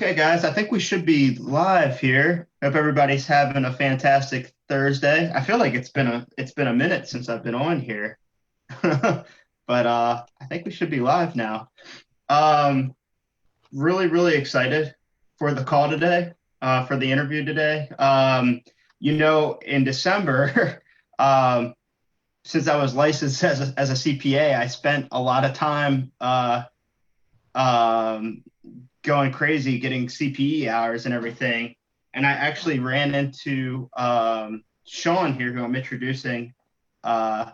Okay, guys, I think we should be live here. Hope everybody's having a fantastic Thursday. I feel like it's been a minute since I've been on here. But I think we should be live now. Um really, really excited for the call today, for the interview today. In December, um, since I was licensed as a CPA, I spent a lot of time um going crazy getting CPE hours and everything. And I actually ran into Shawn here, who I'm introducing, uh,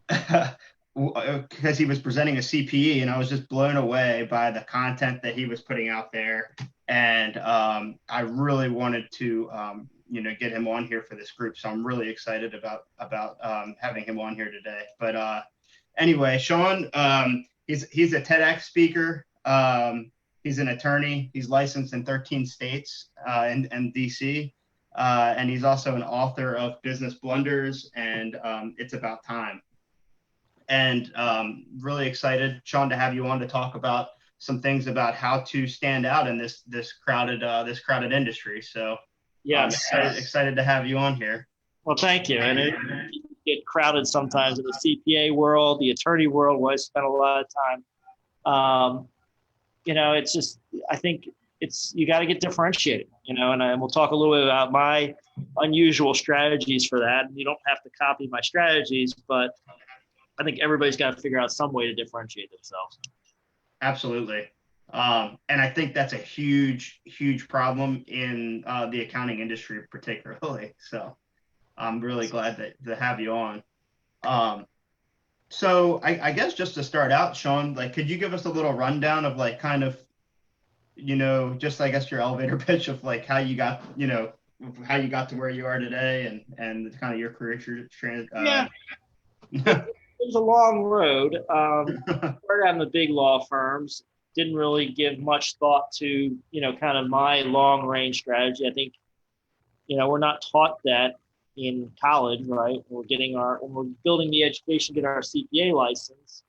because he was presenting a CPE, and I was just blown away by the content that he was putting out there. And I really wanted to, get him on here for this group. So I'm really excited about having him on here today. But anyway, Shawn, he's a TEDx speaker. He's an attorney. He's licensed in 13 states and DC. And he's also an author of Business Blunders and It's About Time. And really excited, Shawn, to have you on to talk about some things about how to stand out in this crowded industry. So Yes. excited to have you on here. Well, thank you. And it get crowded sometimes in the CPA world, the attorney world, where I spent a lot of time. It's just I think you got to get differentiated. And we'll talk a little bit about my unusual strategies for that. And you don't have to copy my strategies, but I think everybody's got to figure out some way to differentiate themselves. Absolutely. And I think that's a huge, huge problem in the accounting industry, particularly. So I'm really glad to have you on. So I guess just to start out, Shawn, like, could you give us a little rundown of like kind of, just I guess your elevator pitch of like how you got to where you are today and kind of your career Yeah, it was a long road. Started out in the big law firms. Didn't really give much thought to, kind of my long range strategy. I think, we're not taught that in college, right? When we're building the education, get our CPA license.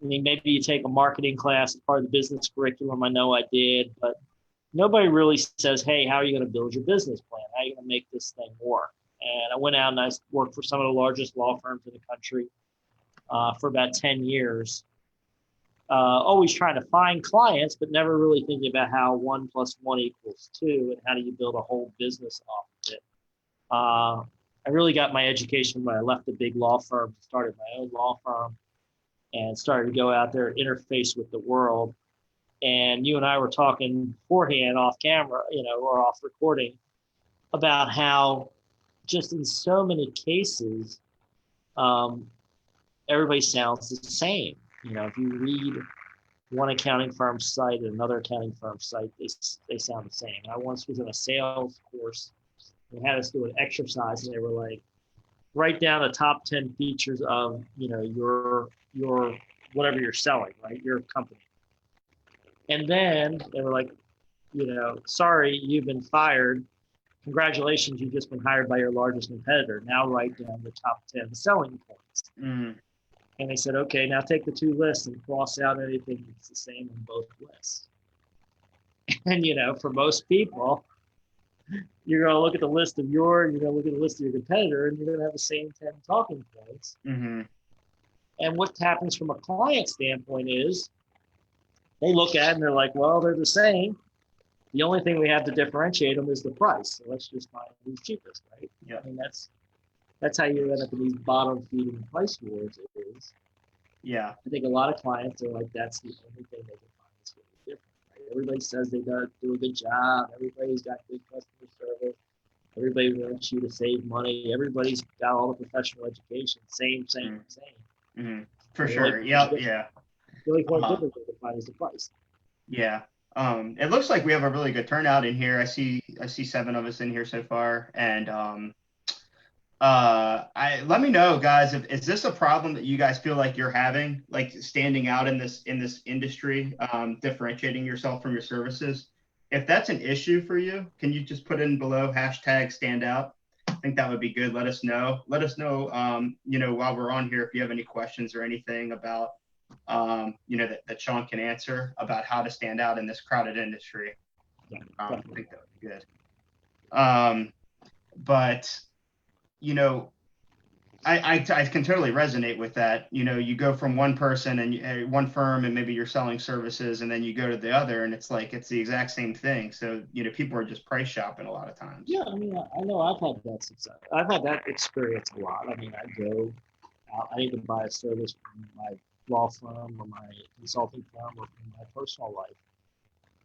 I mean, maybe you take a marketing class as part of the business curriculum. I know I did, but nobody really says, hey, how are you going to build your business plan? How are you going to make this thing work? And I went out and I worked for some of the largest law firms in the country for about 10 years. Always trying to find clients, but never really thinking about how 1 + 1 = 2 and how do you build a whole business off of it. I really got my education when I left the big law firm, started my own law firm, and started to go out there, interface with the world. And you and I were talking beforehand off camera, or off recording, about how just in so many cases, everybody sounds the same. If you read one accounting firm site and another accounting firm site, they sound the same. I once was in a sales course. They had us do an exercise, and they were like, write down the top 10 features of, your whatever you're selling, right? Your company. And then they were like, sorry, you've been fired. Congratulations, you've just been hired by your largest competitor. Now write down the top 10 selling points. Mm. And they said, okay, now take the two lists and cross out anything that's the same on both lists. And, for most people, you're going to look at the list of you're going to look at the list of your competitor, and you're going to have the same 10 talking points. Mm-hmm. And what happens from a client standpoint is they look at it and they're like, well, they're the same. The only thing we have to differentiate them is the price. So let's just find who's cheapest, right? Yeah. I mean, that's how you end up in these bottom feeding price wars. It is. Yeah. I think a lot of clients are like, that's the only thing they can find that's really different. Right? Everybody says they do a good job. Everybody's got good customer service. Everybody wants you to save money. Everybody's got all the professional education. Same. Mm-hmm. For sure. Yep. Yeah. The only point difference they can find is the price. Yeah. It looks like we have a really good turnout in here. I see 7 of us in here so far, and let me know, guys, if is this a problem that you guys feel like you're having, like standing out in this industry, differentiating yourself from your services. If that's an issue for you, can you just put in below #standout? I think that would be good. Let us know. While we're on here, if you have any questions or anything about, that Shawn can answer about how to stand out in this crowded industry. Yeah, I definitely. think that would be good. But you know, I can totally resonate with that. You know, you go from one person and one firm, and maybe you're selling services, and then you go to the other, and it's like it's the exact same thing. So you know, people are just price shopping a lot of times. Yeah, I mean, I know I've had that success. I've had that experience a lot. I mean, I go out, I either buy a service from my law firm or my consulting firm or from my personal life,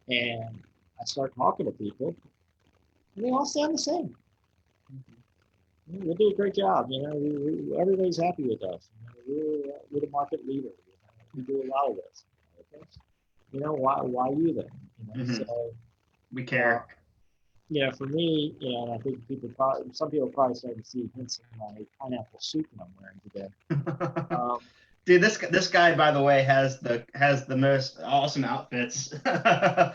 and I start talking to people, and they all sound the same. We do a great job. You know, everybody's happy with us. You know, we're the market leader. You know, we do a lot of this. Okay. You know, why you then? You know, Mm-hmm. so We uh, care. you know, for me, you know, and I think some people probably starting to see hints in my pineapple suit that I'm wearing today. Um, Dude, this guy, by the way, has the most awesome outfits. yeah,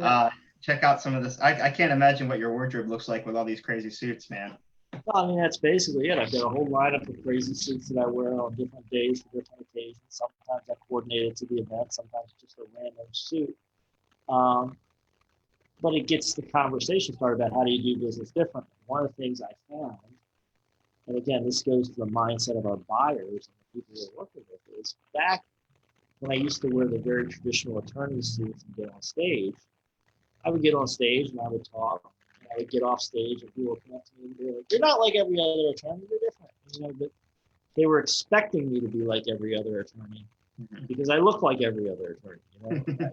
uh, check out some of this. I can't imagine what your wardrobe looks like with all these crazy suits, man. well, I mean, that's basically it. I've got a whole lineup of crazy suits that I wear on different days for different occasions. Sometimes I coordinate it to the event. Sometimes just a random suit. Um, but it gets the conversation started about how do you do business differently. One of the things I found, and again, this goes to the mindset of our buyers and the people we're working with, is back when I used to wear the very traditional attorney suits and get on stage, I would get on stage and I would talk. And I would get off stage and people would come up to me and be like, "You're not like every other attorney. You're different." You know, but they were expecting me to be like every other attorney because I look like every other attorney. You know,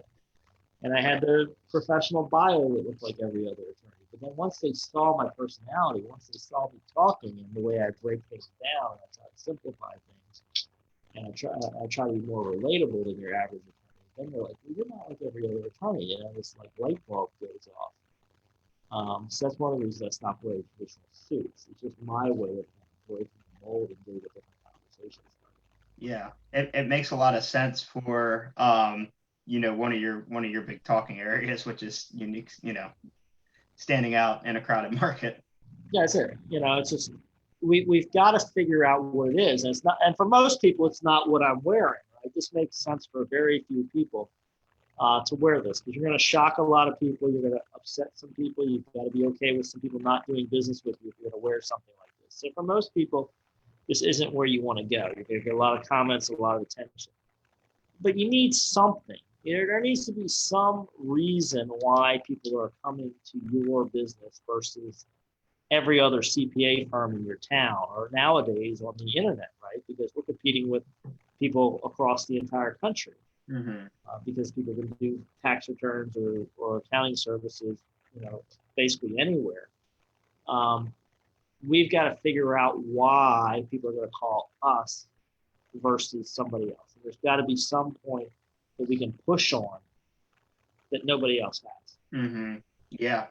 and I had their professional bio that looked like every other attorney. But then once they saw my personality, once they saw me talking and the way I break things down, I try to simplify things, and I try to be more relatable than your average attorney. Then they're like, well, "You're not like every other attorney," you know. This like light bulb goes off. So that's one of the reasons I stopped wearing traditional suits. It's just my way of breaking the mold and getting a different conversation started. Yeah, it makes a lot of sense for you know, one of your big talking areas, which is unique, you know, standing out in a crowded market. Yeah, that's it. You know, it's just we've got to figure out what it is, and it's not. And for most people, it's not what I'm wearing. Right? This makes sense for very few people to wear this because you're going to shock a lot of people. You're going to upset some people. You've got to be okay with some people not doing business with you if you're going to wear something like this. So for most people, this isn't where you want to go. You're going to get a lot of comments, a lot of attention, but you need something. You know, there needs to be some reason why people are coming to your business versus every other CPA firm in your town or nowadays on the internet, right? Because we're competing with people across the entire country Mm-hmm. because people can do tax returns or accounting services, you know, basically anywhere. Um, we've got to figure out why people are going to call us versus somebody else. And there's got to be some point that we can push on that nobody else has. Mm-hmm. Yeah.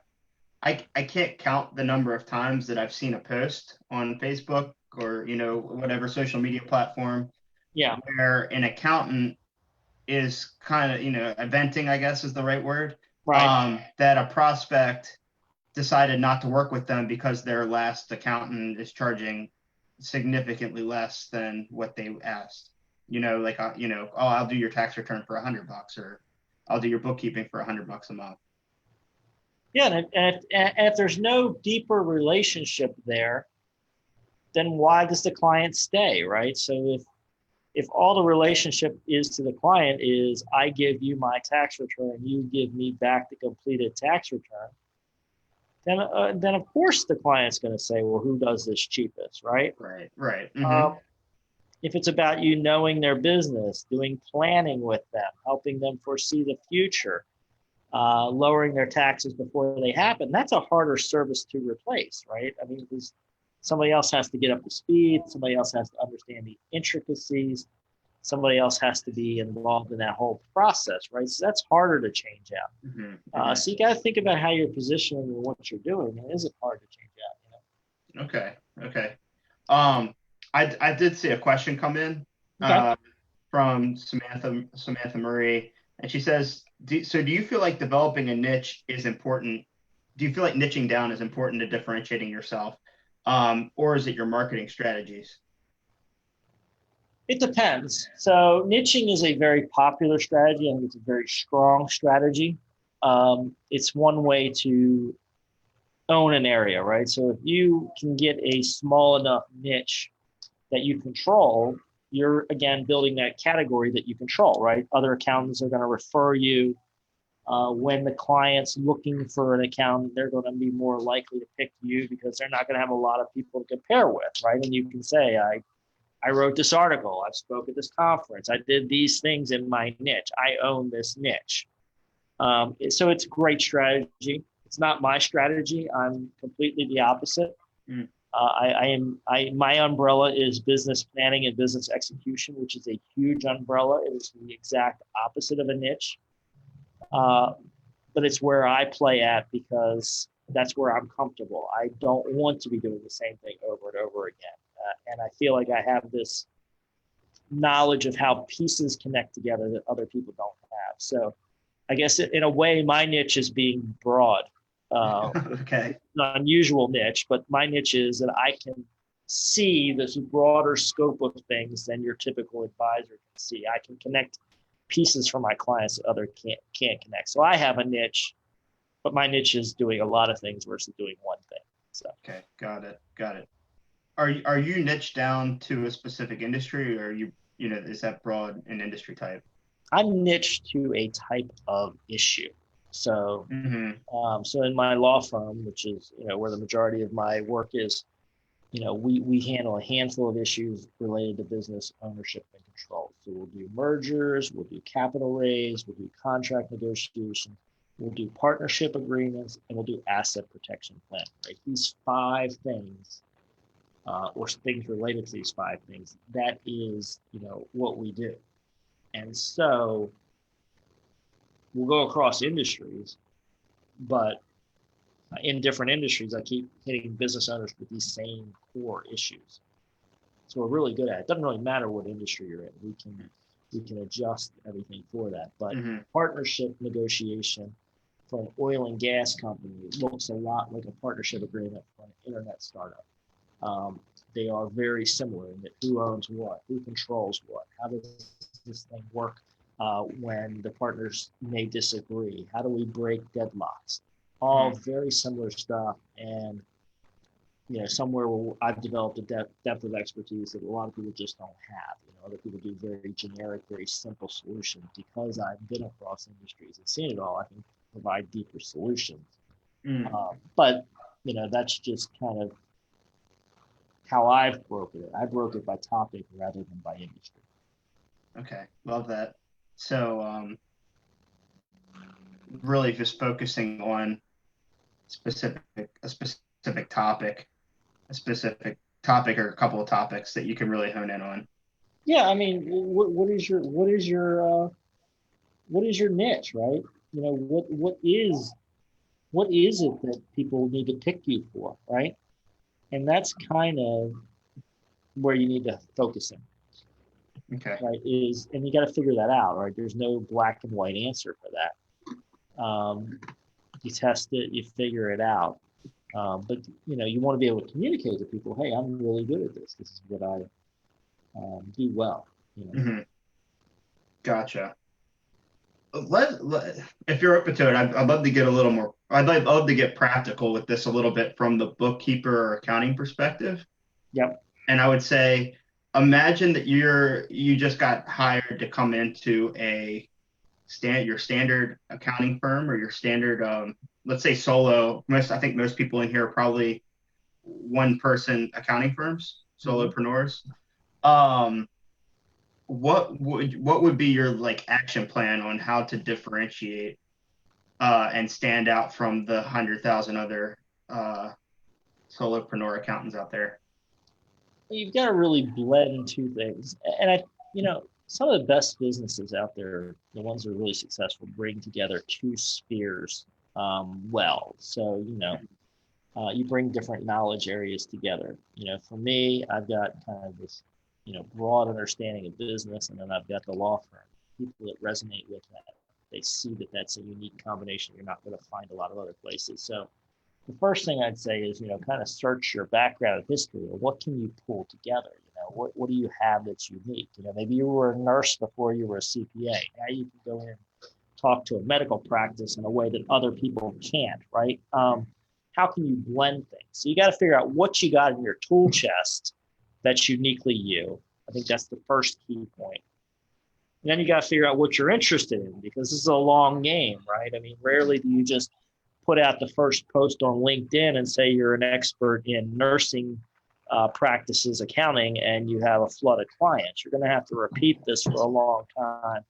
I can't count the number of times that I've seen a post on Facebook or, you know, whatever social media platform Yeah, where an accountant is kind of, you know, venting, I guess is the right word, right. that a prospect decided not to work with them because their last accountant is charging significantly less than what they asked. You know, like, you know, oh, I'll do your tax return for $100, or I'll do your bookkeeping for $100 a month. Yeah, and if there's no deeper relationship there, then why does the client stay, right? So if all the relationship is to the client is I give you my tax return, you give me back the completed tax return, then of course the client's going to say, well, who does this cheapest, right? Right, right. Mm-hmm. Um, if it's about you knowing their business, doing planning with them, helping them foresee the future, lowering their taxes before they happen, that's a harder service to replace, right? I mean, because somebody else has to get up to speed, somebody else has to understand the intricacies, somebody else has to be involved in that whole process, right? So that's harder to change out. Mm-hmm. Mm-hmm. So you got to think about how you're positioning and what you're doing, and is it hard to change out? You Mm-hmm. Okay, okay. Um, I did see a question come in know? Okay. from Samantha Murray, and she says, so do you feel like developing a niche is important? Do you feel like niching down is important to differentiating yourself, or is it your marketing strategies? It depends. So niching is a very popular strategy. I think it's a very strong strategy. it's one way to own an area, right? So if you can get a small enough niche that you control, you're again building that category that you control, right? Other accountants are going to refer you. When the client's looking for an accountant, they're going to be more likely to pick you because they're not going to have a lot of people to compare with, right? And you can say, I wrote this article, I spoke at this conference, I did these things in my niche, I own this niche. So it's a great strategy. It's not my strategy. I'm completely the opposite. Mm. My umbrella is business planning and business execution, which is a huge umbrella. It is the exact opposite of a niche. But it's where I play at because that's where I'm comfortable. I don't want to be doing the same thing over and over again. And I feel like I have this knowledge of how pieces connect together that other people don't have. So I guess in a way, my niche is being broad. Okay. An unusual niche, but my niche is that I can see this broader scope of things than your typical advisor can see. I can connect pieces for my clients that other can't connect. So I have a niche, but my niche is doing a lot of things versus doing one thing. So Okay, got it. Are you niched down to a specific industry, or is that broad an industry type? I'm niched to a type of issue. So, Mm-hmm. so in my law firm, which is where the majority of my work is, we handle a handful of issues related to business ownership and control. So we'll do mergers, we'll do capital raise, we'll do contract negotiation, we'll do partnership agreements, and we'll do asset protection plan. Right? These 5 things, or things related to these 5 things, that is, what we do. And so we'll go across industries, but in different industries, I keep hitting business owners with these same core issues. So we're really good at it. It doesn't really matter what industry you're in. We can adjust everything for that. But partnership negotiation for an oil and gas company looks a lot like a partnership agreement for an internet startup. They are very similar in that who owns what, who controls what, how does this thing work when the partners may disagree, how do we break deadlocks, all very similar stuff. And somewhere where I've developed a depth of expertise that a lot of people just don't have. Other people do very generic, very simple solutions. Because I've been across industries and seen it all, I can provide deeper solutions. But that's just kind of how I've broken it. I broke it by topic rather than by industry. Okay, love that. So really just focusing on a specific topic or a couple of topics that you can really hone in on. Yeah, I mean, what is your niche, right? What is it that people need to pick you for, right? And that's kind of where you need to focus in. Okay. Right? And you got to figure that out, right? There's no black and white answer for that. You test it, you figure it out. But you want to be able to communicate to people, hey, I'm really good at this. This is what I do well. Gotcha. If you're open to it, I'd love to get a little more. I'd love to get practical with this a little bit from the bookkeeper or accounting perspective. Yep. And I would say, imagine that you just got hired to come into your standard accounting firm or your standard, let's say solo. I think most people in here are probably one-person accounting firms, solopreneurs. What would be your action plan on how to differentiate and stand out from the 100,000 other solopreneur accountants out there? You've got to really blend 2 things. And some of the best businesses out there, the ones that are really successful, bring together 2 spheres well. So, you bring different knowledge areas together. For me, I've got kind of this, broad understanding of business, and then I've got the law firm, people that resonate with that. They see that that's a unique combination you're not going to find a lot of other places. So the first thing I'd say is, kind of search your background and history. What can you pull together? What do you have that's unique? Maybe you were a nurse before you were a CPA. Now you can go in and talk to a medical practice in a way that other people can't, right? How can you blend things? So you got to figure out what you got in your tool chest that's uniquely you. I think that's the first key point. And then you got to figure out what you're interested in, because this is a long game, right? I mean, rarely do you just put out the first post on LinkedIn and say you're an expert in nursing practices, accounting, and you have a flood of clients. You're going to have to repeat this for a long time.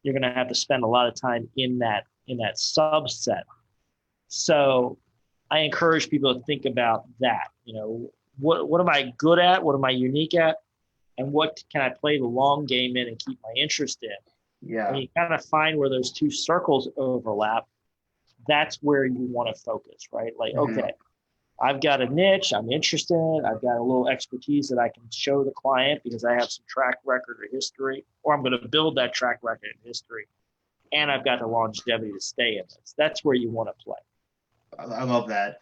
You're going to have to spend a lot of time in that subset. So I encourage people to think about that. You know, what am I good at? What am I unique at? And what can I play the long game in and keep my interest in? Yeah. And you kind of find where those two circles overlap. That's where you want to focus, right? Like, okay, I've got a niche I'm interested in. I've got a little expertise that I can show the client because I have some track record or history, or I'm going to build that track record and history. And I've got the longevity to stay in this. That's where you want to play. I love that.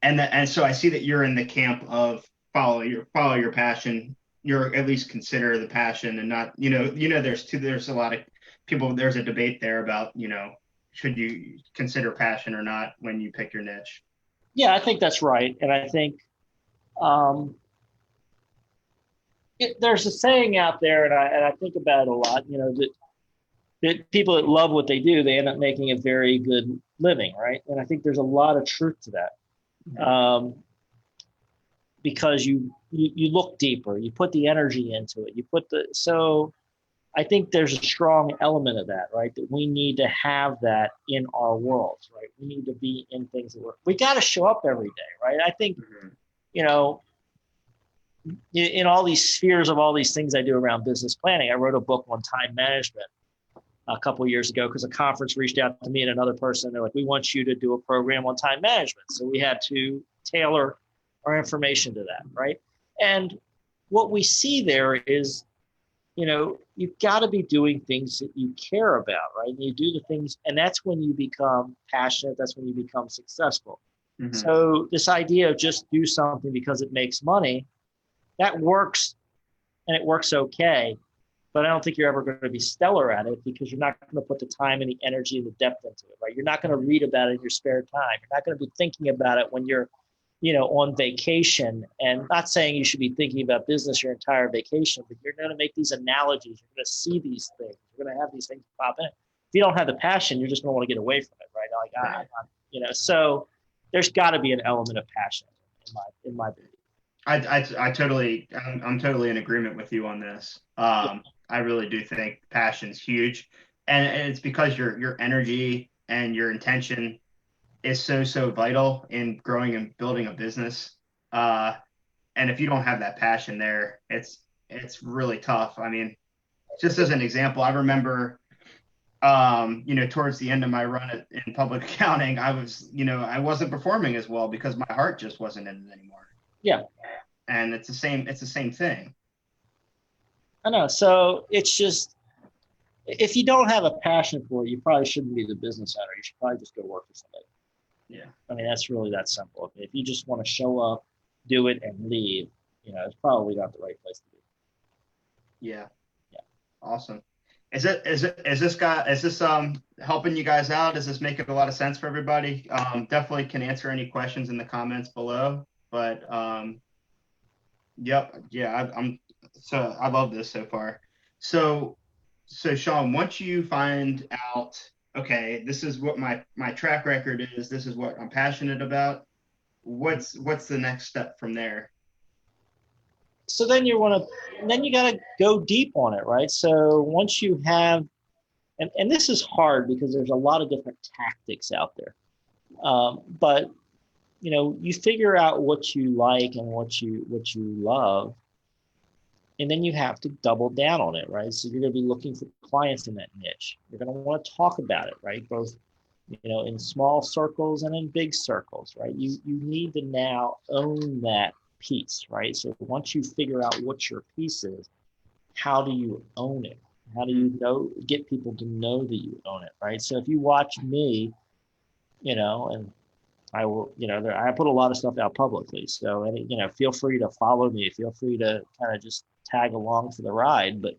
And so I see that you're in the camp of follow your passion. You're at least consider the passion and not, there's a lot of people, there's a debate there about, should you consider passion or not when you pick your niche? Yeah, I think that's right. And I think there's a saying out there, and I think about it a lot, that people that love what they do, they end up making a very good living, right? And I think there's a lot of truth to that. Because you look deeper, you put the energy into it, so I think there's a strong element of that, right? That we need to have that in our worlds, right? We need to be in things that we got to show up every day, right? I think, in all these spheres of all these things I do around business planning, I wrote a book on time management a couple of years ago because a conference reached out to me and another person. They're like, we want you to do a program on time management. So we had to tailor our information to that, right? And what we see there is, you've got to be doing things that you care about, right? And you do the things, and that's when you become passionate. That's when you become successful. So this idea of just do something because it makes money, that works, and it works okay. But I don't think you're ever going to be stellar at it because you're not going to put the time and the energy and the depth into it, right? You're not going to read about it in your spare time. You're not going to be thinking about it when you're on vacation. And not saying you should be thinking about business your entire vacation, but you're going to make these analogies. You're going to see these things. You're going to have these things pop in. If you don't have the passion, you're just going to want to get away from it, right? Like, so there's got to be an element of passion in my belief. I'm totally in agreement with you on this. I really do think passion's huge, and it's because your energy and your intention is so vital in growing and building a business. And if you don't have that passion there, it's really tough. I mean, just as an example, I remember, towards the end of my run in public accounting, I wasn't performing as well because my heart just wasn't in it anymore. Yeah. And it's the same thing. I know. So it's just, if you don't have a passion for it, you probably shouldn't be the business owner. You should probably just go work for somebody. Yeah. I mean, that's really that simple. If you just want to show up, do it, and leave, it's probably not the right place to be. Yeah. Yeah. Awesome. Is this helping you guys out? Does this make a lot of sense for everybody? Definitely can answer any questions in the comments below, but yep. Yeah. I love this so far. So Shawn, once you find out, okay, this is what my track record is, this is what I'm passionate about, what's the next step from there? So then you got to go deep on it, right? So once you have, and this is hard because there's a lot of different tactics out there. But you figure out what you like and what you love, and then you have to double down on it, right? So you're going to be looking for clients in that niche. You're going to want to talk about it, right? Both, in small circles and in big circles, right? You need to now own that piece, right? So once you figure out what your piece is, how do you own it? How do you get people to know that you own it, right? So if you watch me, and I will, I put a lot of stuff out publicly. So, feel free to follow me. Feel free to kind of just tag along for the ride. But,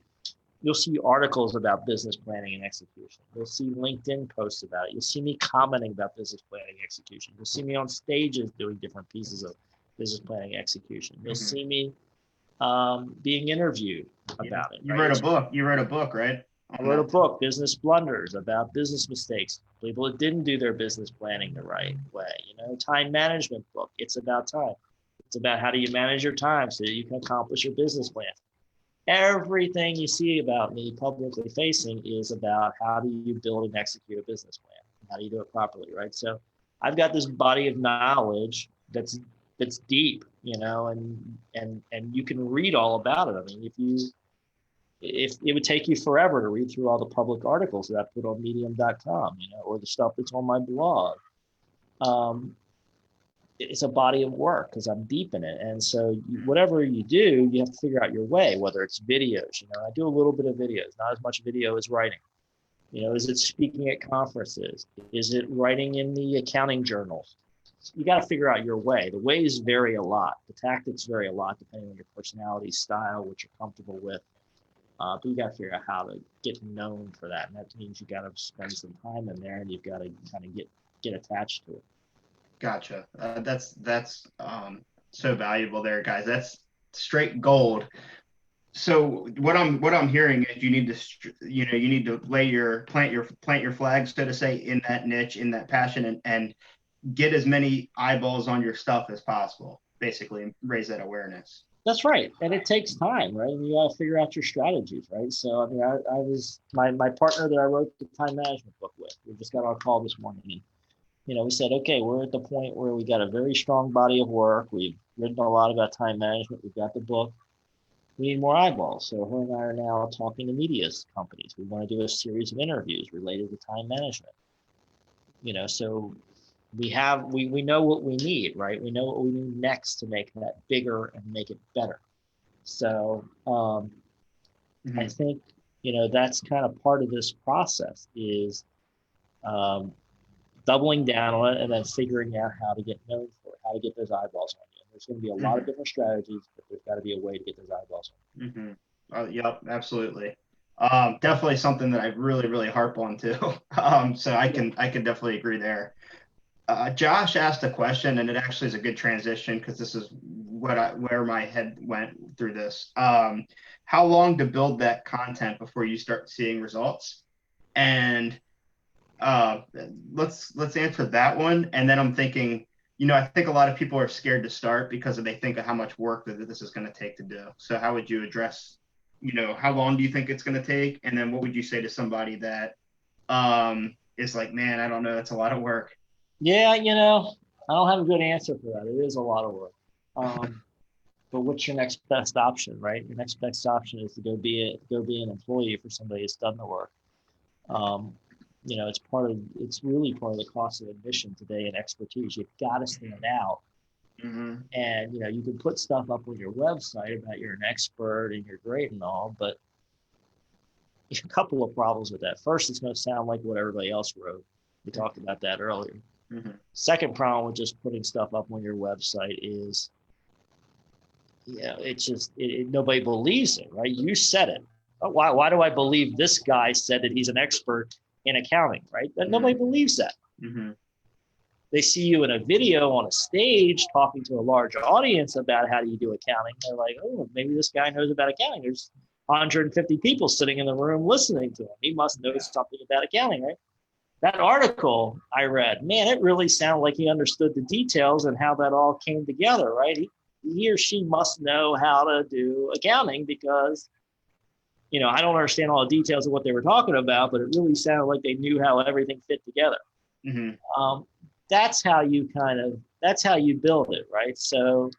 You'll see articles about business planning and execution. You'll see LinkedIn posts about it. You'll see me commenting about business planning and execution. You'll see me on stages doing different pieces of business planning and execution. You'll see me being interviewed about it. You wrote a book. You wrote a book, right? I wrote a book, Business Blunders, about business mistakes, people that didn't do their business planning the right way. Time management book. It's about time. It's about how do you manage your time so that you can accomplish your business plan. Everything you see about me publicly facing is about how do you build and execute a business plan? How do you do it properly, right? So I've got this body of knowledge that's deep, and you can read all about it. I mean, if it would take you forever to read through all the public articles that I put on medium.com, or the stuff that's on my blog. It's a body of work because I'm deep in it. And so whatever you do, you have to figure out your way, whether it's videos. I do a little bit of videos, not as much video as writing. Is it speaking at conferences? Is it writing in the accounting journals? You got to figure out your way. The ways vary a lot. The tactics vary a lot depending on your personality, style, what you're comfortable with. But you got to figure out how to get known for that. And that means you got to spend some time in there, and you've got to kind of get attached to it. Gotcha. That's so valuable there, guys. That's straight gold. So what I'm hearing is you need to plant your flag, so to say, in that niche, in that passion, and get as many eyeballs on your stuff as possible, basically, and raise that awareness. That's right. And it takes time, right? And you got to figure out your strategies, right? So, I mean, I was my partner that I wrote the time management book with. We just got on a call this morning. And, we said, okay, we're at the point where we got a very strong body of work. We've written a lot about time management. We've got the book. We need more eyeballs. So her and I are now talking to media companies. We want to do a series of interviews related to time management. So we know what we need, right? We know what we need next to make that bigger and make it better. So I think, that's kind of part of this process is doubling down on it and then figuring out how to get known for it, how to get those eyeballs on you. And there's going to be a lot of different strategies, but there's got to be a way to get those eyeballs on you. Yep, absolutely. Definitely something that I really, really harp on too. So I can definitely agree there. Josh asked a question, and it actually is a good transition because this is where my head went through this. How long to build that content before you start seeing results? And let's answer that one. And then I'm thinking, I think a lot of people are scared to start because they think of how much work that this is going to take to do. So how would you address, how long do you think it's going to take? And then what would you say to somebody that is like, man, I don't know, it's a lot of work. Yeah, I don't have a good answer for that. It is a lot of work. But what's your next best option, right? Your next best option is to go be an employee for somebody that's done the work. It's really part of the cost of admission today and expertise. You've got to stand out. And, you can put stuff up on your website about you're an expert and you're great and all, but there's a couple of problems with that. First, it's going to sound like what everybody else wrote. We talked about that earlier. Second problem with just putting stuff up on your website is, it's just, nobody believes it, right? You said it. Oh, why do I believe this guy said that he's an expert in accounting, right? But nobody believes that. They see you in a video on a stage talking to a large audience about how do you do accounting. They're like, oh, maybe this guy knows about accounting. There's 150 people sitting in the room listening to him. He must know something about accounting, right? That article I read, man, it really sounded like he understood the details and how that all came together, right? He or she must know how to do accounting because, I don't understand all the details of what they were talking about, but it really sounded like they knew how everything fit together. That's how you build it, right? So,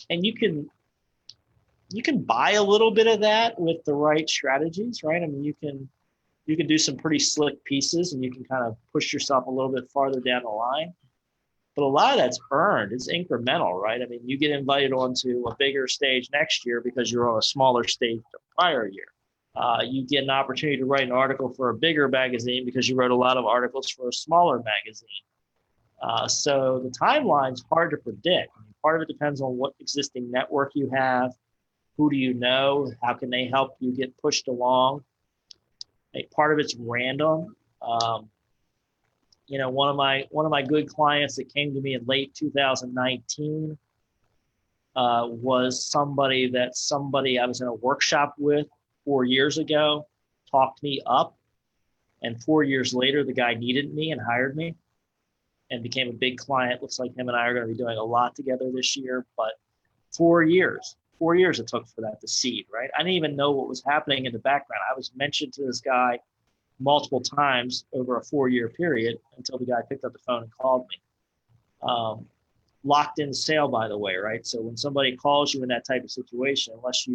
and you can buy a little bit of that with the right strategies, right? I mean, you can do some pretty slick pieces and you can kind of push yourself a little bit farther down the line. But a lot of that's earned. It's incremental, right? I mean, you get invited onto a bigger stage next year because you're on a smaller stage the prior year. You get an opportunity to write an article for a bigger magazine because you wrote a lot of articles for a smaller magazine. So the timeline's hard to predict. I mean, part of it depends on what existing network you have, Who do you know? How can they help you get pushed along? Part of it's random. One of my good clients that came to me in late 2019 was somebody I was in a workshop with 4 years ago, talked me up, and 4 years later, the guy needed me and hired me and became a big client. Looks like him and I are going to be doing a lot together this year, but 4 years it took for that to seed, right? I didn't even know what was happening in the background. I was mentioned to this guy multiple times over a 4-year period until the guy picked up the phone and called me. Locked in sale, by the way, right? So when somebody calls you in that type of situation, unless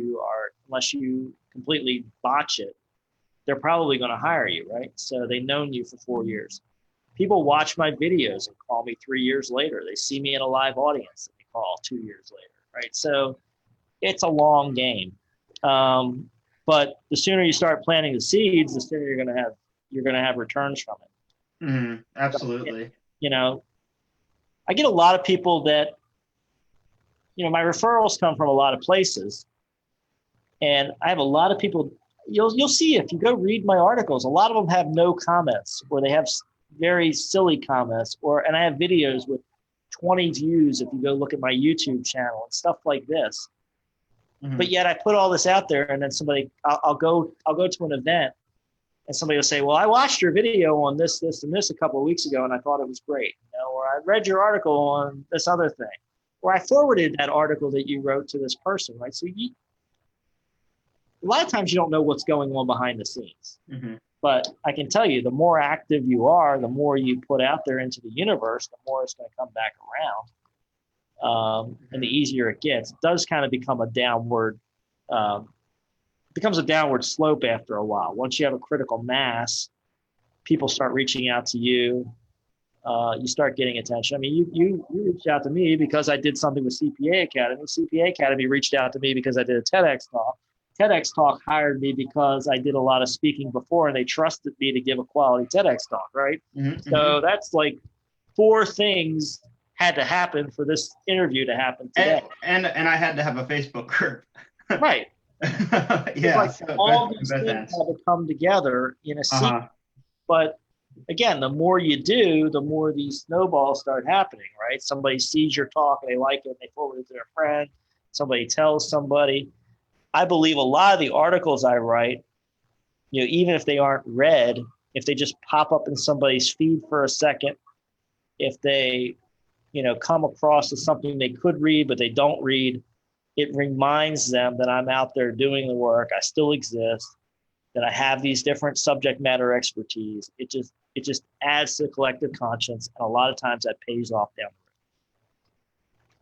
you completely botch it, they're probably going to hire you, right? So they've known you for 4 years. People watch my videos and call me 3 years later. They see me in a live audience and they call 2 years later, right? So it's a long game. But the sooner you start planting the seeds, the sooner you're going to have returns from it. Absolutely. So, I get a lot of people that, my referrals come from a lot of places, and I have a lot of people. You'll see if you go read my articles, a lot of them have no comments, or they have very silly comments, and I have videos with 20 views if you go look at my YouTube channel and stuff like this. Mm-hmm. But yet I put all this out there, and then I'll go to an event, and somebody will say, well, I watched your video on this, and this a couple of weeks ago, and I thought it was great. Or I read your article on this other thing, or I forwarded that article that you wrote to this person, right? So a lot of times you don't know what's going on behind the scenes. Mm-hmm. But I can tell you, the more active you are, the more you put out there into the universe, the more it's going to come back around. And the easier it gets. It does kind of become a downward slope after a while. Once you have a critical mass, people start reaching out to you. You start getting attention. I mean, you reached out to me because I did something with CPA Academy. CPA Academy reached out to me because I did a TEDx talk. TEDx talk hired me because I did a lot of speaking before, and they trusted me to give a quality TEDx talk, right? Mm-hmm. So that's like 4 things had to happen for this interview to happen today. And I had to have a Facebook group. Right. Yeah. Like so all these things had to come together in a sequence. But again, the more you do, the more these snowballs start happening, right? Somebody sees your talk and they like it, and they forward it to their friend. Somebody tells somebody. I believe a lot of the articles I write, even if they aren't read, if they just pop up in somebody's feed for a second, if they, come across as something they could read, but they don't read, it reminds them that I'm out there doing the work. I still exist, that I have these different subject matter expertise. It just adds to the collective conscience. And a lot of times that pays off down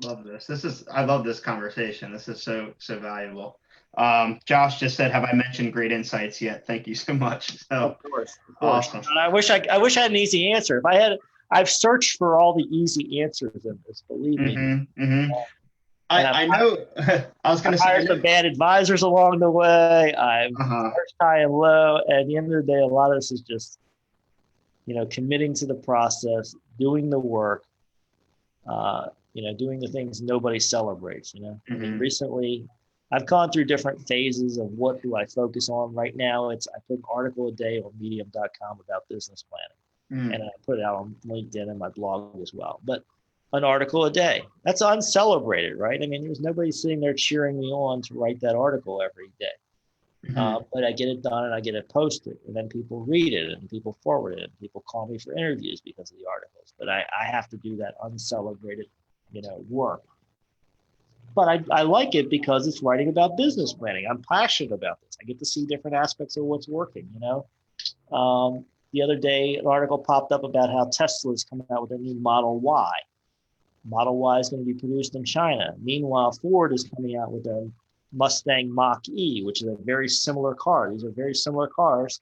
the road. Love this. I love this conversation. This is so valuable. Josh just said, have I mentioned great insights yet? Thank you so much. So, of course. Awesome. And I wish I had an easy answer. I've searched for all the easy answers in this, believe me. Mm-hmm. I know. I was going to say, hired some bad advisors along the way. I've searched high and low. At the end of the day, a lot of this is just, committing to the process, doing the work, doing the things nobody celebrates. Mm-hmm. I mean, recently, I've gone through different phases of what do I focus on. Right now, I put an article a day on medium.com about business planning. And I put it out on LinkedIn and my blog as well. But an article a day, that's uncelebrated, right? I mean, there's nobody sitting there cheering me on to write that article every day. But I get it done and I get it posted, and then people read it and people forward it and people call me for interviews because of the articles. But I have to do that uncelebrated, work. But I like it because it's writing about business planning. I'm passionate about this. I get to see different aspects of what's working, The other day, an article popped up about how Tesla is coming out with a new Model Y. Model Y is going to be produced in China. Meanwhile, Ford is coming out with a Mustang Mach-E, which is a very similar car. These are very similar cars.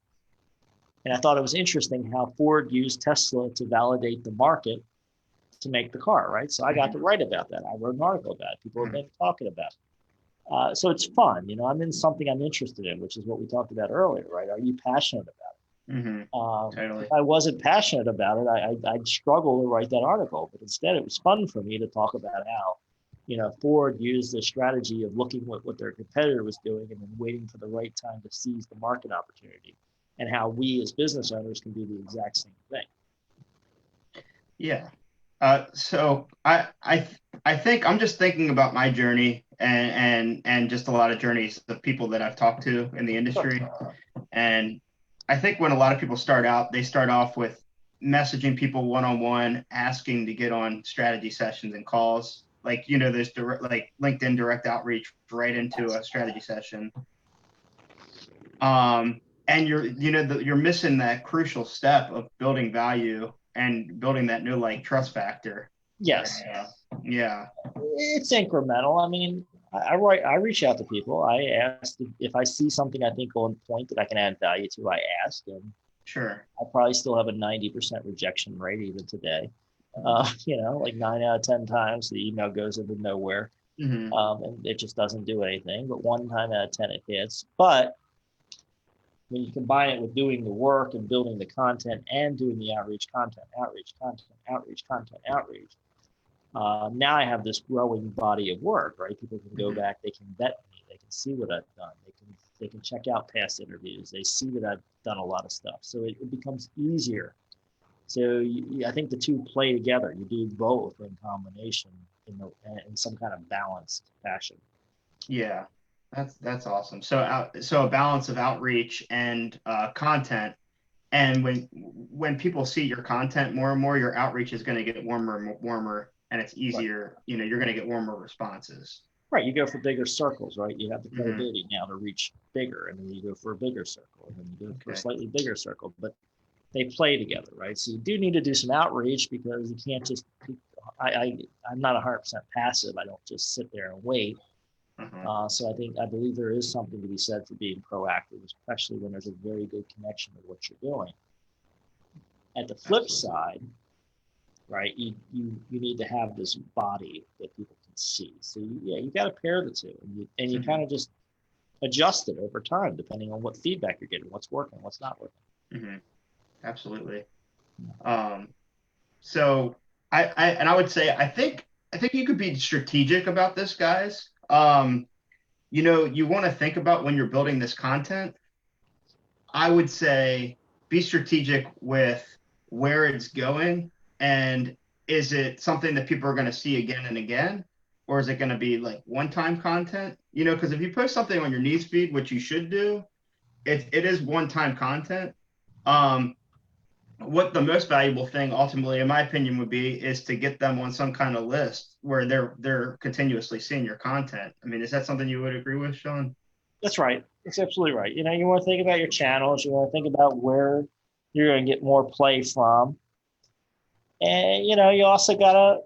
And I thought it was interesting how Ford used Tesla to validate the market to make the car, right? So I got to write about that. I wrote an article about it. People have been talking about it. So it's fun. I'm in something I'm interested in, which is what we talked about earlier, right? Are you passionate about it? Totally. If I wasn't passionate about it, I'd struggle to write that article. But instead, it was fun for me to talk about how, Ford used the strategy of looking at what their competitor was doing and then waiting for the right time to seize the market opportunity, and how we as business owners can do the exact same thing. Yeah. So I think I'm just thinking about my journey and just a lot of journeys of people that I've talked to in the industry. And I think when a lot of people start out, they start off with messaging people one-on-one, asking to get on strategy sessions and calls. Like, there's like LinkedIn direct outreach right into a strategy session. And you're missing that crucial step of building value and building that new trust factor. Yes. Yeah. It's incremental. I mean, I reach out to people. I ask if I see something I think on point that I can add value to. I ask, and sure, I probably still have a 90% rejection rate even today. Like 9 out of 10 times the email goes into nowhere, and it just doesn't do anything. But 1 time out of 10 it hits. But when you combine it with doing the work and building the content and doing the outreach, now I have this growing body of work, right? People can go back, they can vet me, they can see what I've done, they can check out past interviews, they see that I've done a lot of stuff, so it becomes easier. So I think the two play together. You do both in combination in some kind of balanced fashion. Yeah, that's awesome. So a balance of outreach and content. And when people see your content more and more, your outreach is going to get warmer and warmer, and it's easier. Right. You're going to get warmer responses. Right. You go for bigger circles, right? You have the credibility now to reach bigger, and then you go for a bigger circle, and then you go for a slightly bigger circle. But they play together, right? So you do need to do some outreach, because you can't just. I'm not 100% passive. I don't just sit there and wait. So I believe there is something to be said for being proactive, especially when there's a very good connection with what you're doing. At the flip side, right, you need to have this body that people can see. So you got to pair the two, and you kind of just adjust it over time depending on what feedback you're getting, what's working, what's not working. Absolutely. So I would say I think you could be strategic about this, guys. You want to think about when you're building this content. I would say be strategic with where it's going, and is it something that people are going to see again and again, or is it going to be like one-time content? Because if you post something on your newsfeed, which you should do, it is one-time content. What the most valuable thing ultimately, in my opinion, would be is to get them on some kind of list where they're continuously seeing your content. I mean, is that something you would agree with, Shawn? That's right. That's absolutely right. You want to think about your channels. You want to think about where you're going to get more play from. And, you also got to,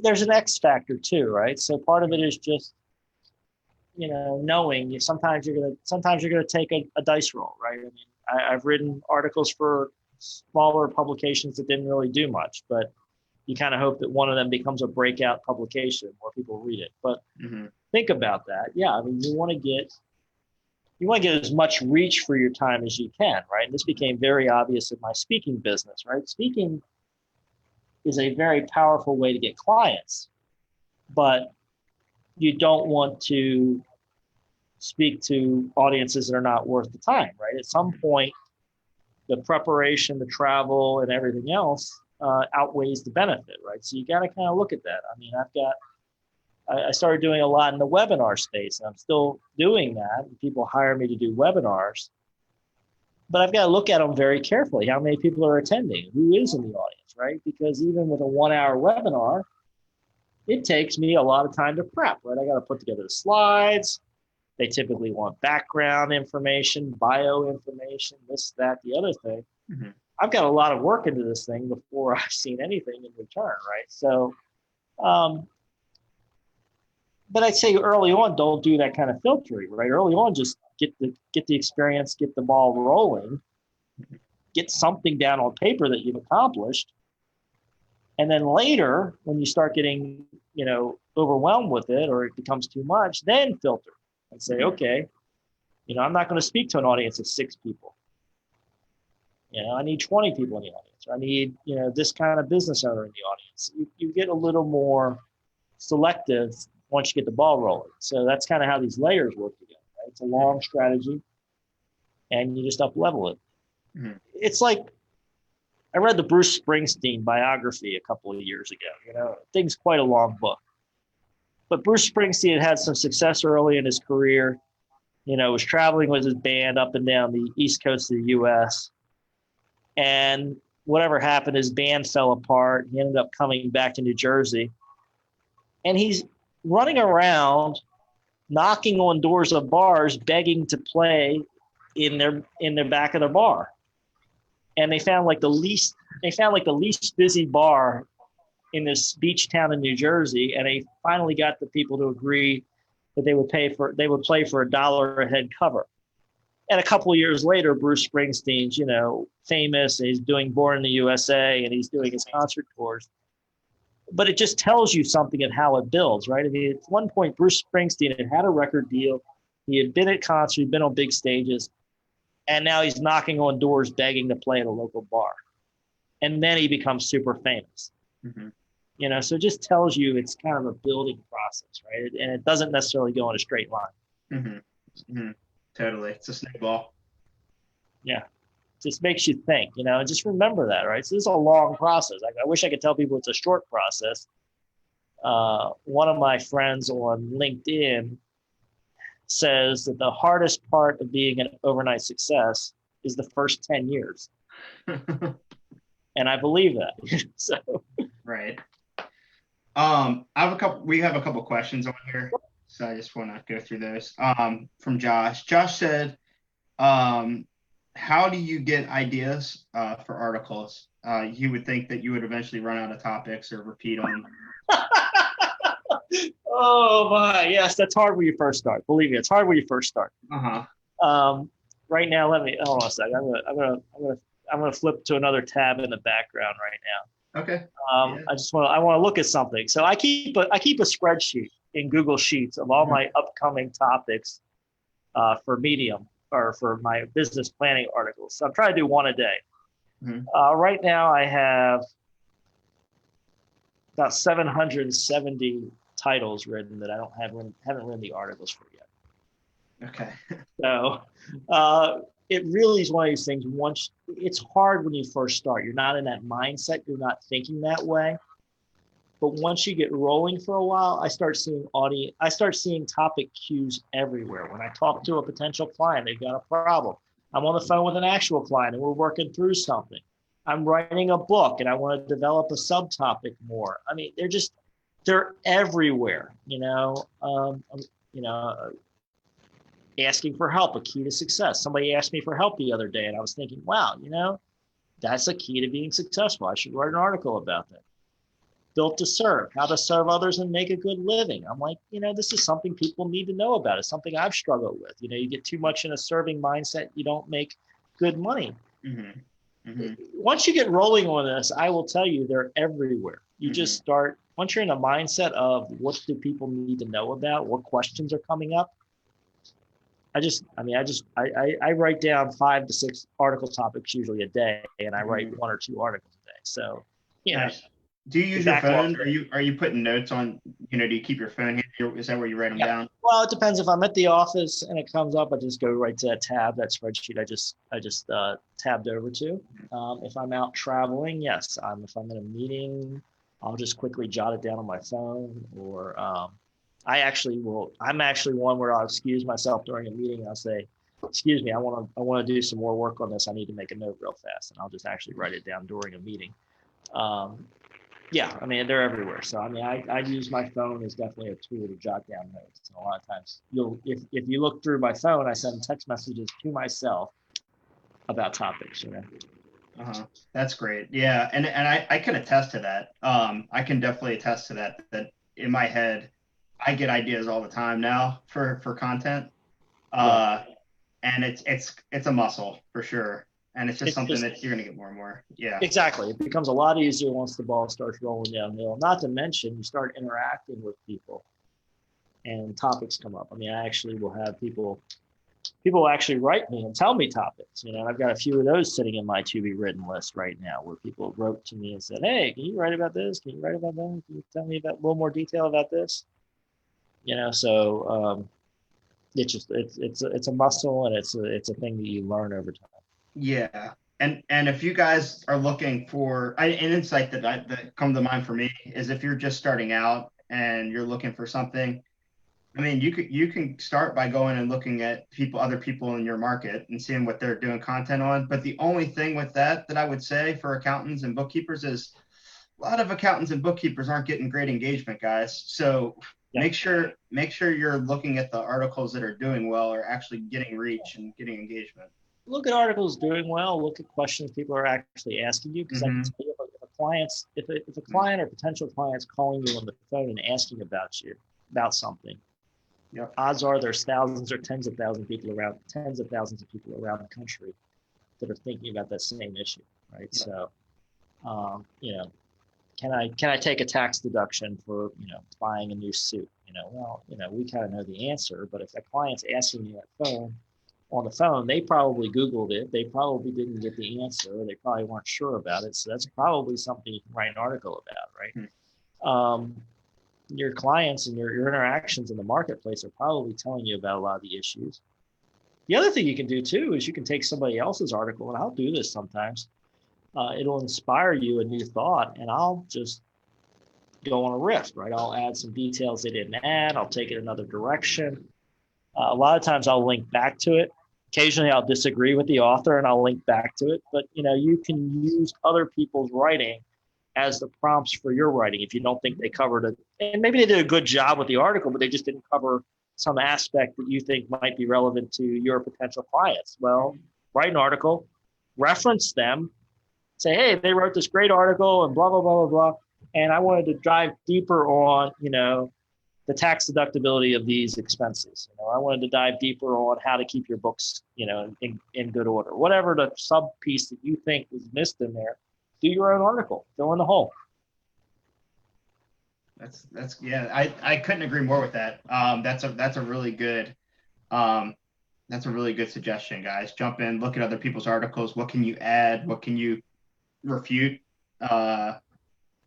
there's an X factor too, right? So part of it is just, knowing sometimes you're going to take a dice roll, right? I mean, I've written articles for smaller publications that didn't really do much, but you kind of hope that one of them becomes a breakout publication where people read it. But think about that. Yeah, I mean, you want to get as much reach for your time as you can, right? And this became very obvious in my speaking business, right? Speaking is a very powerful way to get clients, but you don't want to speak to audiences that are not worth the time, right? At some point, the preparation, the travel, and everything else outweighs the benefit, right? So you got to kind of look at that. I mean, I started doing a lot in the webinar space, and I'm still doing that. People hire me to do webinars, but I've got to look at them very carefully. How many people are attending? Who is in the audience, right? Because even with a 1-hour webinar, it takes me a lot of time to prep, right? I got to put together the slides. They typically want background information, bio information, this, that, the other thing. I've got a lot of work into this thing before I've seen anything in return, right? So, but I'd say early on, don't do that kind of filtering, right? Early on, just get the experience, get the ball rolling, get something down on paper that you've accomplished. And then later, when you start getting, overwhelmed with it, or it becomes too much, then filter and say, okay, I'm not going to speak to an audience of 6 people. I need 20 people in the audience. Or I need, this kind of business owner in the audience. You get a little more selective once you get the ball rolling. So that's kind of how these layers work together. Right? It's a long strategy, and you just up level it. Mm-hmm. It's like, I read the Bruce Springsteen biography a couple of years ago. You know, thing's quite a long book. But Bruce Springsteen had some success early in his career. You know, was traveling with his band up and down the East Coast of the U.S. And whatever happened, his band fell apart. He ended up coming back to New Jersey. And he's running around, knocking on doors of bars, begging to play in their back of their bar. And they found like the least busy bar in this beach town in New Jersey, and they finally got the people to agree that they would play for $1 a head cover. And a couple of years later, Bruce Springsteen's, you know, famous, and he's doing Born in the USA, and he's doing his concert tours. But it just tells you something of how it builds, right? I mean, at one point, Bruce Springsteen had a record deal. He had been at concerts, he'd been on big stages, and now he's knocking on doors begging to play at a local bar. And then he becomes super famous. Mm-hmm. You know, so it just tells you it's kind of a building process, right? And it doesn't necessarily go in a straight line. Mm-hmm. Mm-hmm. Totally. It's a snowball. Yeah. Just makes you think, you know, and just remember that, right? So this is a long process. I wish I could tell people it's a short process. One of my friends on LinkedIn says that the hardest part of being an overnight success is the first 10 years. And I believe that. So. Right. We have a couple questions on here, so I just want to go through those. From Josh. Josh said, how do you get ideas for articles? You would think that you would eventually run out of topics or repeat them. Oh my, yes, that's hard when you first start. Believe me, it's hard when you first start. Right now, hold on a second. I'm gonna flip to another tab in the background right now. Okay. I want to look at something. So I keep a spreadsheet in Google Sheets of all my upcoming topics for Medium or for my business planning articles. So I'm trying to do one a day. Mm-hmm. Right now I have about 770 titles written that I haven't written the articles for yet. Okay. So it really is one of these things. It's hard when you first start. You're not in that mindset. You're not thinking that way. But once you get rolling for a while, I start seeing topic cues everywhere. When I talk to a potential client, they've got a problem. I'm on the phone with an actual client and we're working through something. I'm writing a book and I want to develop a subtopic more. I mean, they're everywhere, asking for help, a key to success. Somebody asked me for help the other day and I was thinking, wow, that's a key to being successful. I should write an article about that. Built to serve, how to serve others and make a good living. I'm like, this is something people need to know about. It's something I've struggled with. You get too much in a serving mindset, you don't make good money. Mm-hmm. Mm-hmm. Once you get rolling on this, I will tell you they're everywhere. You just start, once you're in a mindset of what do people need to know about, what questions are coming up, I write down 5 to 6 article topics usually a day, and I write 1 or 2 articles a day. So, Nice. Do you use your phone? Are you putting notes on? Do you keep your phone here? Is that where you write them down? Well, it depends. If I'm at the office and it comes up, I just go right to that tab, that spreadsheet. I just tabbed over to. If I'm out traveling, yes. If I'm in a meeting, I'll just quickly jot it down on my phone, or I'm actually one where I'll excuse myself during a meeting. I'll say, excuse me, I want to do some more work on this. I need to make a note real fast. And I'll just actually write it down during a meeting. They're everywhere. So, I use my phone as definitely a tool to jot down notes. And a lot of times if you look through my phone, I send text messages to myself about topics, That's great. Yeah. And I can attest to that. I can definitely attest to that in my head, I get ideas all the time now for content. And it's a muscle for sure. And it's just something that you're going to get more and more. Yeah, exactly. It becomes a lot easier once the ball starts rolling downhill. Not to mention you start interacting with people and topics come up. I actually will have people people actually write me and tell me topics. You know, I've got a few of those sitting in my to be written list right now, where people wrote to me and said, "Hey, can you write about this? Can you write about that? Can you tell me about a little more detail about this?" You know, so it's just it's a muscle, and it's a thing that you learn over time. Yeah. And if you guys are looking for an insight that come to mind for me is if you're just starting out and you're looking for something, I mean, you can start by going and looking at other people in your market and seeing what they're doing content on. But the only thing with that I would say for accountants and bookkeepers is a lot of accountants and bookkeepers aren't getting great engagement, guys. So Yeah. make sure you're looking at the articles that are doing well or actually getting reach and getting engagement. Look at articles doing well. Look at questions people are actually asking you, because I can Mm-hmm. tell you if a client or potential client's calling you on the phone and asking about you about something, Yep. odds are there's thousands or tens of thousands of people around the country that are thinking about that same issue, right? Yep. So, you know, can I take a tax deduction for, you know, buying a new suit? You know, well, you know, we kind of know the answer, but if a client's asking you on the phone, they probably Googled it. They probably didn't get the answer. They probably weren't sure about it. So that's probably something you can write an article about, right? Your clients and your interactions in the marketplace are probably telling you about a lot of the issues. The other thing you can do too is you can take somebody else's article, and I'll do this sometimes. It'll inspire you a new thought, and I'll just go on a riff, right? I'll add some details they didn't add. I'll take it another direction. A lot of times I'll link back to it. Occasionally I'll disagree with the author and I'll link back to it. But, you know, you can use other people's writing as the prompts for your writing if you don't think they covered it. And maybe they did a good job with the article, but they just didn't cover some aspect that you think might be relevant to your potential clients. Well, write an article, reference them, say, hey, they wrote this great article and blah, blah, blah, blah, blah. And I wanted to dive deeper on, you know, the tax deductibility of these expenses. You know, I wanted to dive deeper on how to keep your books, you know, in good order. Whatever the sub piece that you think was missed in there, do your own article, fill in the hole. That's yeah. I couldn't agree more with that. That's a really good suggestion, guys. Jump in, look at other people's articles. What can you add? What can you refute?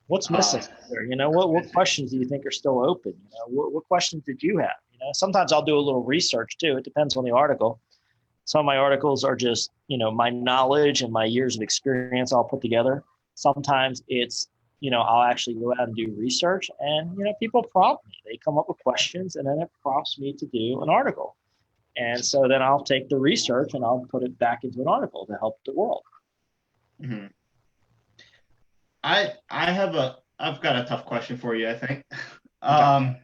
What's missing there? You know, what questions do you think are still open? You know, what questions did you have? You know, sometimes I'll do a little research too. It depends on the article. Some of my articles are just, you know, my knowledge and my years of experience all put together. Sometimes it's, you know, I'll actually go out and do research, and, you know, people prompt me. They come up with questions, and then it prompts me to do an article. And so then I'll take the research and I'll put it back into an article to help the world. Mm-hmm. I've got a tough question for you, I think. Okay.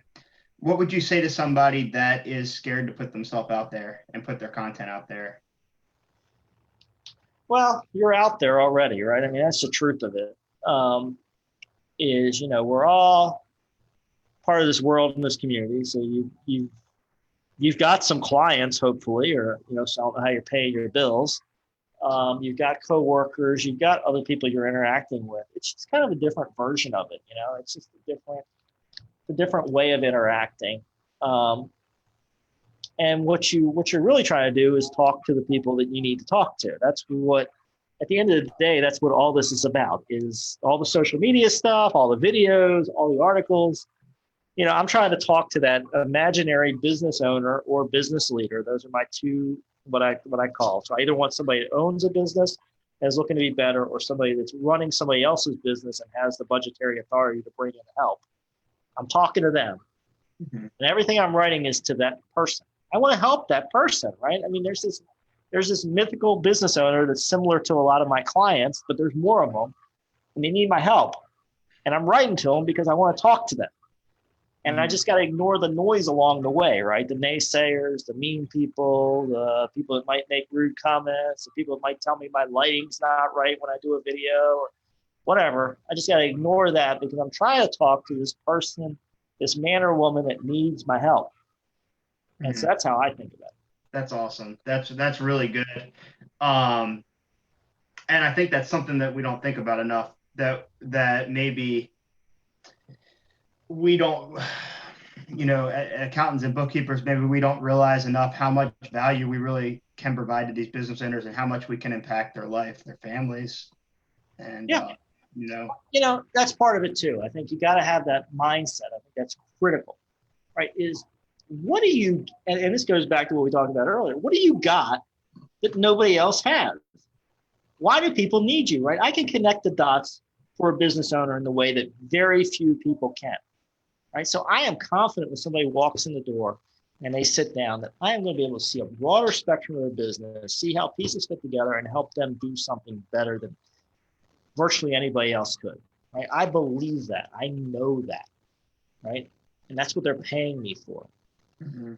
What would you say to somebody that is scared to put themselves out there and put their content out there? Well, you're out there already, right? I mean, that's the truth of it. Is, you know, we're all part of this world and this community. So you've got some clients, hopefully, or, you know, so how you're paying your bills. You've got coworkers, you've got other people you're interacting with. It's just kind of a different version of it, you know. It's just a different way of interacting. And what you're really trying to do is talk to the people that you need to talk to. That's what, at the end of the day, that's what all this is about, is all the social media stuff, all the videos, all the articles. You know, I'm trying to talk to that imaginary business owner or business leader. Those are my two, what I call. So I either want somebody that owns a business and is looking to be better, or somebody that's running somebody else's business and has the budgetary authority to bring in help. I'm talking to them. Mm-hmm. And everything I'm writing is to that person. I want to help that person, right? I mean, there's this mythical business owner that's similar to a lot of my clients, but there's more of them, and they need my help. And I'm writing to them because I want to talk to them. And I just got to ignore the noise along the way, right? The naysayers, the mean people, the people that might make rude comments, the people that might tell me my lighting's not right when I do a video or whatever. I just got to ignore that because I'm trying to talk to this person, this man or woman that needs my help. And so that's how I think about it. That's awesome. That's really good. And I think that's something that we don't think about enough, that maybe we don't, accountants and bookkeepers, maybe we don't realize enough how much value we really can provide to these business owners and how much we can impact their life, their families. And, Yeah. That's part of it too. I think you got to have that mindset. I think that's critical, right? Is what do you, and this goes back to what we talked about earlier, what do you got that nobody else has? Why do people need you, right? I can connect the dots for a business owner in the way that very few people can, right? So I am confident when somebody walks in the door and they sit down that I am going to be able to see a broader spectrum of their business, see how pieces fit together and help them do something better than virtually anybody else could, right? I believe that. I know that, right? And that's what they're paying me for. Mm-hmm.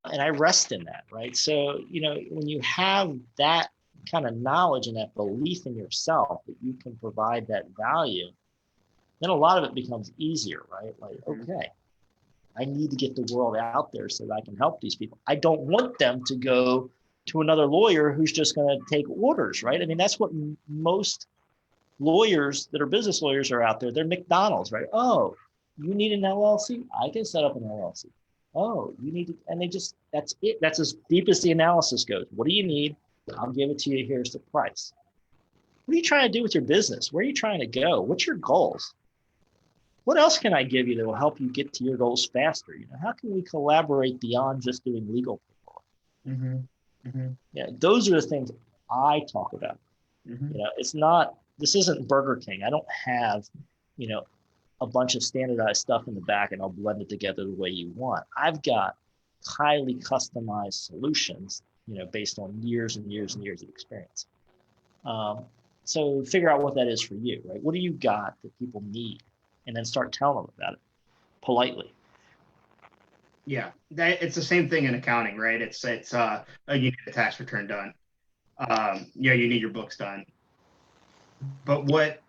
And I rest in that, right? So, when you have that kind of knowledge and that belief in yourself that you can provide that value, then a lot of it becomes easier, right? Like, okay, I need to get the world out there so that I can help these people. I don't want them to go to another lawyer who's just going to take orders, right? I mean, that's what most lawyers that are business lawyers are out there. They're McDonald's, right? Oh, you need an LLC? I can set up an LLC. Oh, you need to, and that's it. That's as deep as the analysis goes. What do you need? I'll give it to you. Here's the price. What are you trying to do with your business? Where are you trying to go? What's your goals? What else can I give you that will help you get to your goals faster? How can we collaborate beyond just doing legal paperwork? Mm-hmm. Mm-hmm. Yeah, those are the things I talk about. Mm-hmm. This isn't Burger King. I don't have, a bunch of standardized stuff in the back and I'll blend it together the way you want. I've got highly customized solutions, based on years and years and years of experience. So figure out what that is for you, right? What do you got that people need? And then start telling them about it politely. Yeah, it's the same thing in accounting, right? You need a tax return done. You need your books done. But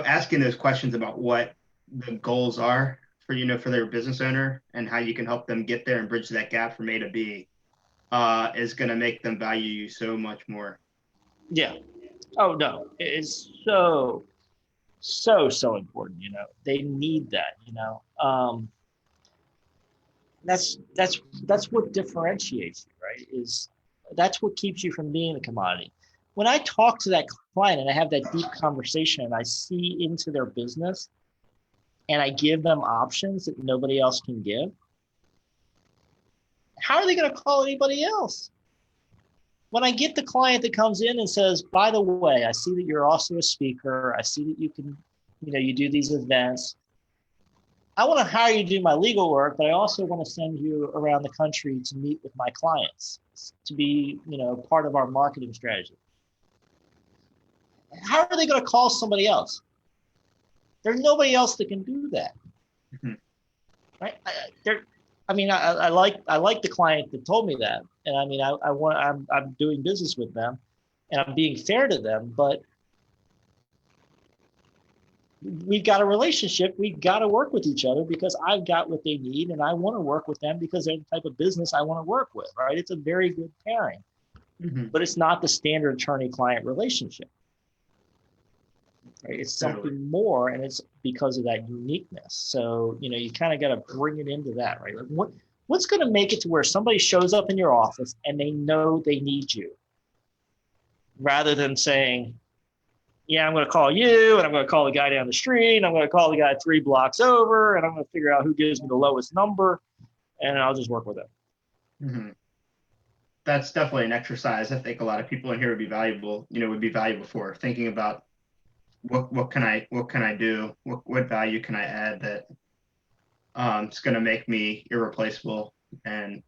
asking those questions about what the goals are for their business owner and how you can help them get there and bridge that gap from A to B is going to make them value you so much more. Yeah. Oh no, it's so important. They need that. That's what differentiates you, right? That's what keeps you from being a commodity. When I talk to that client and I have that deep conversation and I see into their business and I give them options that nobody else can give, how are they going to call anybody else? When I get the client that comes in and says, by the way, I see that you're also a speaker. I see that you can, you do these events. I want to hire you to do my legal work, but I also want to send you around the country to meet with my clients, to be, part of our marketing strategy. How are they going to call somebody else? There's nobody else that can do that. Mm-hmm. Right? I like the client that told me that, and I'm doing business with them, and I'm being fair to them. But we've got a relationship. We've got to work with each other because I've got what they need, and I want to work with them because they're the type of business I want to work with. Right? It's a very good pairing, mm-hmm. But it's not the standard attorney-client relationship. Right? It's something more, and it's because of that uniqueness. So, you kind of got to bring it into that, right? Like what's going to make it to where somebody shows up in your office and they know they need you, rather than saying, yeah, I'm going to call you, and I'm going to call the guy down the street, and I'm going to call the guy 3 blocks over, and I'm going to figure out who gives me the lowest number, and I'll just work with it. Mm-hmm. That's definitely an exercise I think a lot of people in here would be valuable for, thinking about what can I do? What value can I add that it's going to make me irreplaceable and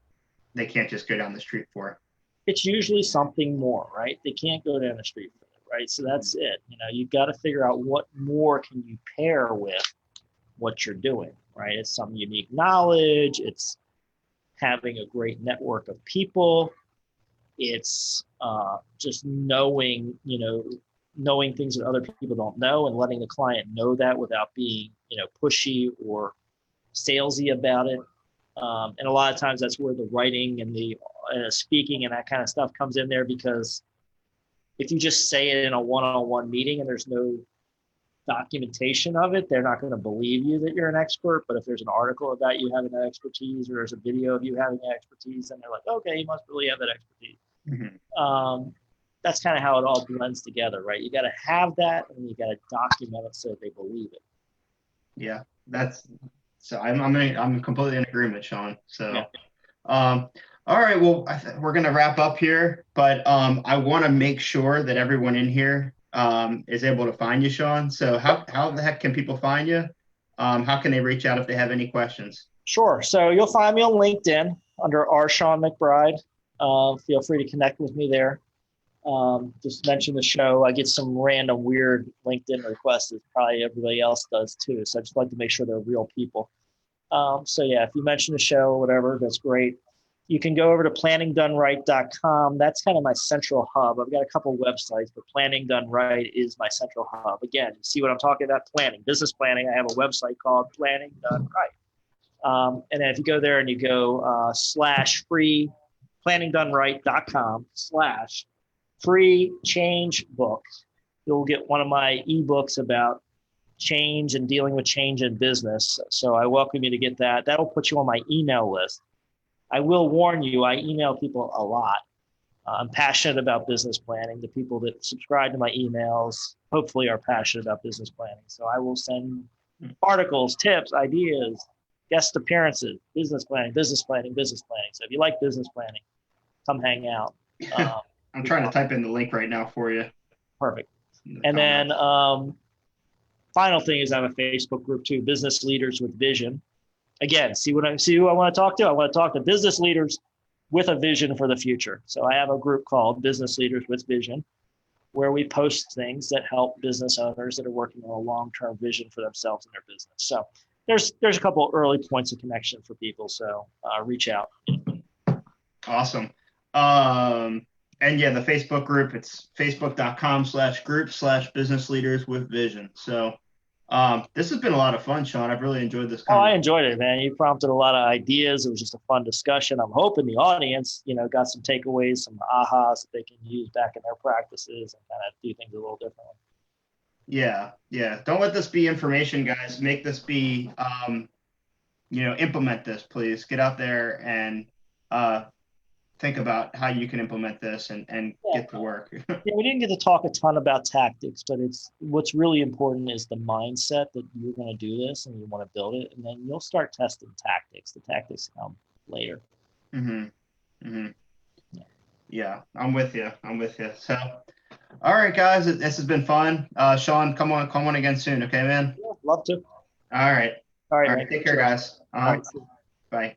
they can't just go down the street for? It's usually something more, right? They can't go down the street for it, right? So that's it. You've got to figure out what more can you pair with what you're doing, right? It's some unique knowledge. It's having a great network of people. It's just knowing things that other people don't know and letting the client know that without being, pushy or salesy about it. And a lot of times that's where the writing and the speaking and that kind of stuff comes in there, because if you just say it in a one-on-one meeting and there's no documentation of it, they're not going to believe you that you're an expert. But if there's an article about you having that expertise, or there's a video of you having that expertise, then they're like, okay, you must really have that expertise. That's kind of how it all blends together, right? You got to have that, and you got to document it so they believe it. Yeah, so I'm completely in agreement, Shawn. So, yeah. All right, well, we're gonna wrap up here, but I want to make sure that everyone in here is able to find you, Shawn. So how the heck can people find you? How can they reach out if they have any questions? Sure. So you'll find me on LinkedIn under Shawn McBride. Feel free to connect with me there. Just mention the show. I get some random weird LinkedIn requests, as probably everybody else does too. So I just like to make sure they're real people. So yeah, if you mention the show or whatever, that's great. You can go over to planningdoneright.com. That's kind of my central hub. I've got a couple websites, but Planning Done Right is my central hub. Again, you see what I'm talking about? Planning, business planning. I have a website called Planning Done Right. And then if you go there and you go /free planningdoneright.com /free change book, you'll get one of my ebooks about change and dealing with change in business. So I welcome you to get that. That'll put you on my email list. I will warn you, I email people a lot. I'm passionate about business planning. The people that subscribe to my emails hopefully are passionate about business planning. So I will send articles, tips, ideas, guest appearances, business planning, business planning, business planning. So if you like business planning, come hang out. I'm trying to type in the link right now for you. Perfect. And then final thing is I have a Facebook group too, Business Leaders with Vision. Again, see who I want to talk to? I want to talk to business leaders with a vision for the future. So I have a group called Business Leaders with Vision, where we post things that help business owners that are working on a long-term vision for themselves and their business. So there's a couple early points of connection for people. So reach out. Awesome. And yeah, the Facebook group, it's facebook.com/group/business leaders with vision. So this has been a lot of fun, Shawn. I've really enjoyed this conversation. I enjoyed it, man. You prompted a lot of ideas. It was just a fun discussion. I'm hoping the audience, got some takeaways, some ahas that they can use back in their practices and kind of do things a little differently. Yeah. Don't let this be information, guys. Make this be, implement this, please. Get out there and think about how you can implement this and get to work. Yeah, we didn't get to talk a ton about tactics, but what's really important is the mindset that you're going to do this and you want to build it, and then you'll start testing tactics. The tactics come later. Yeah, I'm with you. So, all right, guys, this has been fun. Shawn, come on again soon, okay, man? Yeah, love to. All right. Take care, guys. All right. Bye.